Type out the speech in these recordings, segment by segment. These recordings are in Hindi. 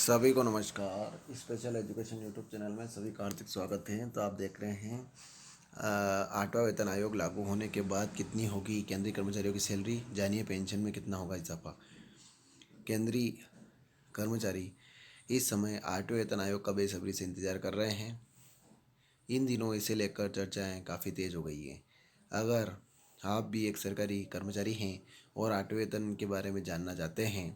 सभी को नमस्कार। स्पेशल एजुकेशन यूट्यूब चैनल में सभी का हार्दिक स्वागत है। तो आप देख रहे हैं आठवां वेतन आयोग लागू होने के बाद कितनी होगी केंद्रीय कर्मचारियों की सैलरी, जानिए पेंशन में कितना होगा इजाफा। केंद्रीय कर्मचारी इस समय आठवें वेतन आयोग का बेसब्री से इंतजार कर रहे हैं। इन दिनों इसे लेकर चर्चाएं काफ़ी तेज हो गई हैं। अगर आप भी एक सरकारी कर्मचारी हैं और आठवें वेतन के बारे में जानना चाहते हैं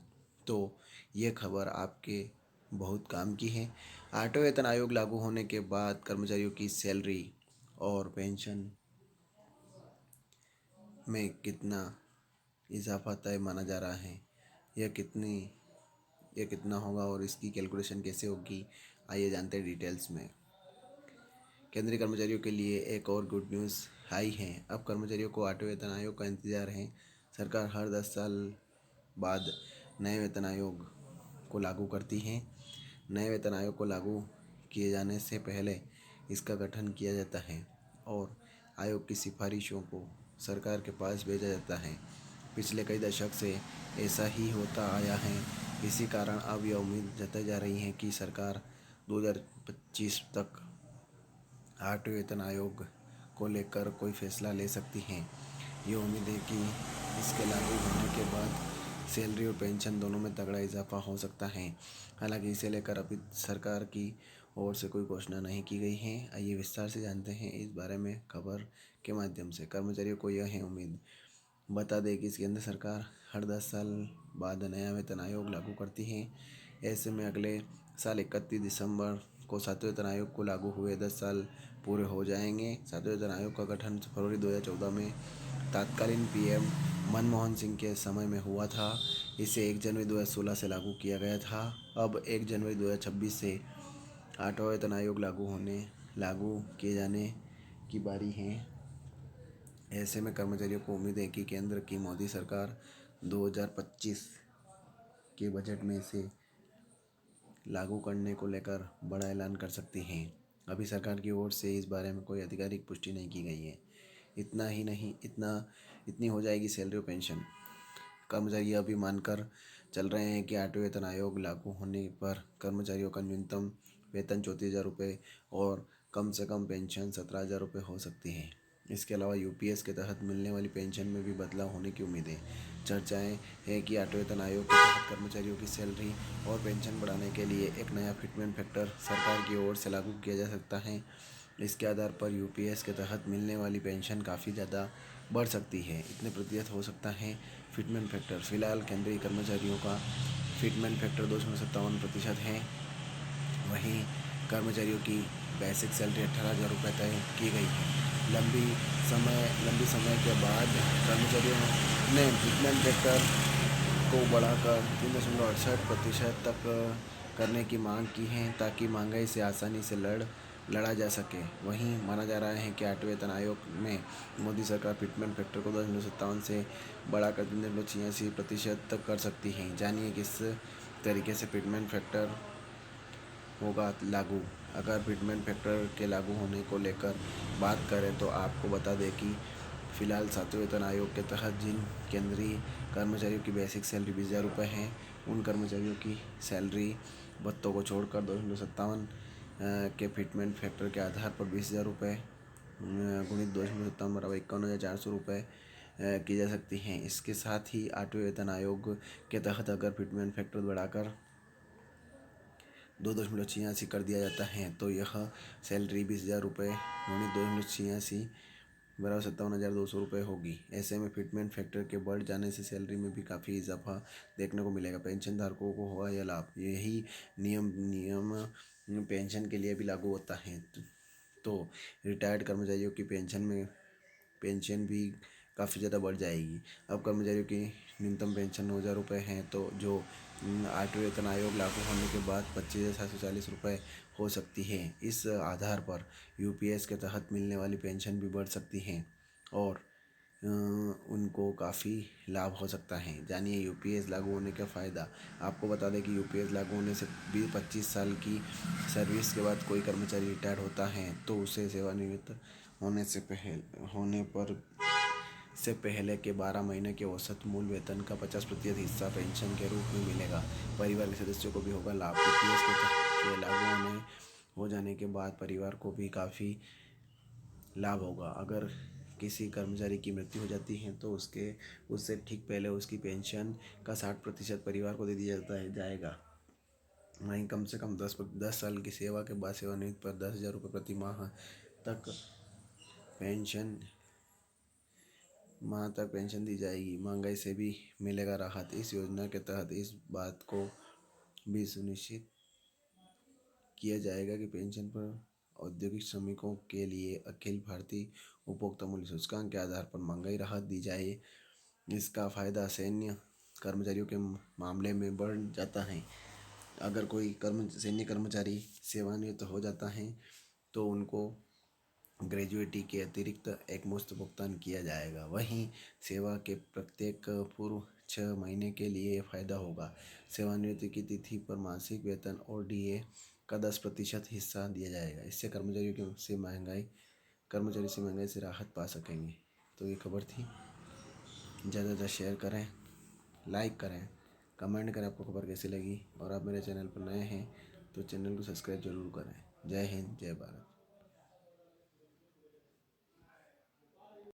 तो ये खबर आपके बहुत काम की है। आठवें वेतन आयोग लागू होने के बाद कर्मचारियों की सैलरी और पेंशन में कितना इजाफा तय माना जा रहा है। यह कितनी यह कितना होगा और इसकी कैलकुलेशन कैसे होगी, आइए जानते हैं डिटेल्स में। केंद्रीय कर्मचारियों के लिए एक और गुड न्यूज़ आई है। अब कर्मचारियों को आठवें वेतन आयोग का इंतजार है। सरकार हर 10 साल बाद नए वेतन आयोग को लागू करती है। नए वेतन आयोग को लागू किए जाने से पहले इसका गठन किया जाता है और आयोग की सिफारिशों को सरकार के पास भेजा जाता है। पिछले कई दशक से ऐसा ही होता आया है। इसी कारण अब यह उम्मीद जताई जा रही है कि सरकार 2025 तक आठवें वेतन आयोग को लेकर कोई फैसला ले सकती हैं। ये उम्मीद है कि इसके लागू होने के बाद सैलरी और पेंशन दोनों में तगड़ा इजाफा हो सकता है। हालांकि इसे लेकर अभी सरकार की ओर से कोई घोषणा नहीं की गई है। आइए विस्तार से जानते हैं इस बारे में खबर के माध्यम से। कर्मचारियों को यह है उम्मीद। बता दें कि केंद्र सरकार हर 10 साल बाद नया वेतन आयोग लागू करती है। ऐसे में अगले साल 31 दिसंबर को सातवें वेतन आयोग को लागू हुए 10 साल पूरे हो जाएंगे। सातवें वेतन आयोग का गठन फरवरी 2014 में तत्कालीन पीएम मनमोहन सिंह के समय में हुआ था। इसे 1 जनवरी 2016 से लागू किया गया था। अब 1 जनवरी 2026 से आठवां वेतन आयोग लागू किए जाने की बारी है। ऐसे में कर्मचारियों को उम्मीद है कि केंद्र की मोदी सरकार 2025 के बजट में इसे लागू करने को लेकर बड़ा ऐलान कर सकती हैं। अभी सरकार की ओर से इस बारे में कोई आधिकारिक पुष्टि नहीं की गई है। इतना ही नहीं, इतनी हो जाएगी सैलरी और पेंशन। कर्मचारी यह भी मानकर चल रहे हैं कि आठवें वेतन आयोग लागू होने पर कर्मचारियों का न्यूनतम वेतन 34,000 रुपये और कम से कम पेंशन 17,000 रुपये हो सकती है। इसके अलावा यूपीएस के तहत मिलने वाली पेंशन में भी बदलाव होने की उम्मीद है। चर्चाएं हैं कि आठवें वेतन आयोग के तहत कर्मचारियों की सैलरी और पेंशन बढ़ाने के लिए एक नया फिटमेंट फैक्टर सरकार की ओर से लागू किया जा सकता है। इसके आधार पर यूपीएस के तहत मिलने वाली पेंशन काफ़ी ज़्यादा बढ़ सकती है। इतने प्रतिशत हो सकता है फिटमेंट फैक्टर। फिलहाल केंद्रीय कर्मचारियों का फिटमेंट फैक्टर 257% है। वहीं कर्मचारियों की बेसिक सैलरी 18,000 रुपये तय की गई है। लंबी समय के बाद कर्मचारियों ने फिटमेंट फैक्टर को बढ़ाकर 3.68% तक करने की मांग की है ताकि महंगाई से आसानी से लड़ा जा सके। वहीं माना जा रहा है कि आठवें वेतन आयोग में मोदी सरकार फिटमेंट फैक्टर को 2.57 से बढ़ाकर 3.86% तक कर सकती है। जानिए किस तरीके से फिटमेंट फैक्टर होगा लागू। अगर फिटमेंट फैक्टर के लागू होने को लेकर बात करें तो आपको बता दें कि फ़िलहाल सातवें वेतन आयोग के तहत जिन केंद्रीय कर्मचारियों की बेसिक सैलरी 20,000 रुपये है, उन कर्मचारियों की सैलरी भत्तों को छोड़कर 2.57 के फिटमेंट फैक्टर के आधार पर 20,000 रुपये गुणित 2.57 बराबर 51,400 रुपये की जा सकती हैं। इसके साथ ही आठवें वेतन आयोग के तहत अगर फिटमेंट फैक्टर बढ़ाकर 2.86 कर दिया जाता है तो यह सैलरी 20,000 रुपये गुणित 2.86 बराबर 57,200 रुपये होगी। ऐसे में फिटमेंट फैक्टर के बढ़ जाने से सैलरी में भी काफ़ी इजाफा देखने को मिलेगा। पेंशन धारकों को होगा यह लाभ। यही नियम पेंशन के लिए भी लागू होता है। तो रिटायर्ड कर्मचारियों की पेंशन भी काफ़ी ज़्यादा बढ़ जाएगी। अब कर्मचारियों की न्यूनतम पेंशन 9,000 रुपये हैं, तो जो आठवें वेतन आयोग लागू होने के बाद 25,740 रुपये हो सकती है। इस आधार पर यूपीएस के तहत मिलने वाली पेंशन भी बढ़ सकती है और उनको काफ़ी लाभ हो सकता है। जानिए यूपीएस लागू होने का फ़ायदा। आपको बता दें कि यूपीएस लागू होने से 25 साल की सर्विस के बाद कोई कर्मचारी रिटायर्ड होता है तो उसे सेवानिवृत्त होने पर इससे पहले के 12 महीने के औसत मूल वेतन का 50% हिस्सा पेंशन के रूप में मिलेगा। परिवार के सदस्यों को भी होगा लाभ। पीपीएस के लागू हो जाने के बाद परिवार को भी काफ़ी लाभ होगा। अगर किसी कर्मचारी की मृत्यु हो जाती है तो उससे ठीक पहले उसकी पेंशन का 60% परिवार को दे दिया जाएगा। वहीं कम से कम 10 साल की सेवा के बाद सेवानिवृत्ति पर 10,000 रुपये प्रति पेंशन माह तक पेंशन दी जाएगी। महंगाई से भी मिलेगा राहत। इस योजना के तहत इस बात को भी सुनिश्चित किया जाएगा कि पेंशन पर औद्योगिक श्रमिकों के लिए अखिल भारतीय उपभोक्ता मूल्य सूचकांक के आधार पर महंगाई राहत दी जाए। इसका फायदा सैन्य कर्मचारियों के मामले में बढ़ जाता है। अगर कोई सैन्य कर्मचारी सेवानिवृत्त हो जाता है तो उनको ग्रेजुएटी के अतिरिक्त एक मुश्त भुगतान किया जाएगा। वहीं सेवा के प्रत्येक पूर्व 6 महीने के लिए फ़ायदा होगा। सेवानिवृत्ति की तिथि पर मासिक वेतन और डीए का 10% हिस्सा दिया जाएगा। इससे कर्मचारी से महंगाई से राहत पा सकेंगे। तो ये खबर थी। ज़्यादा से ज़्यादा शेयर करें, लाइक करें, कमेंट करें आपको खबर कैसी लगी। और आप मेरे चैनल पर नए हैं तो चैनल को सब्सक्राइब जरूर करें। जय हिंद, जय भारत।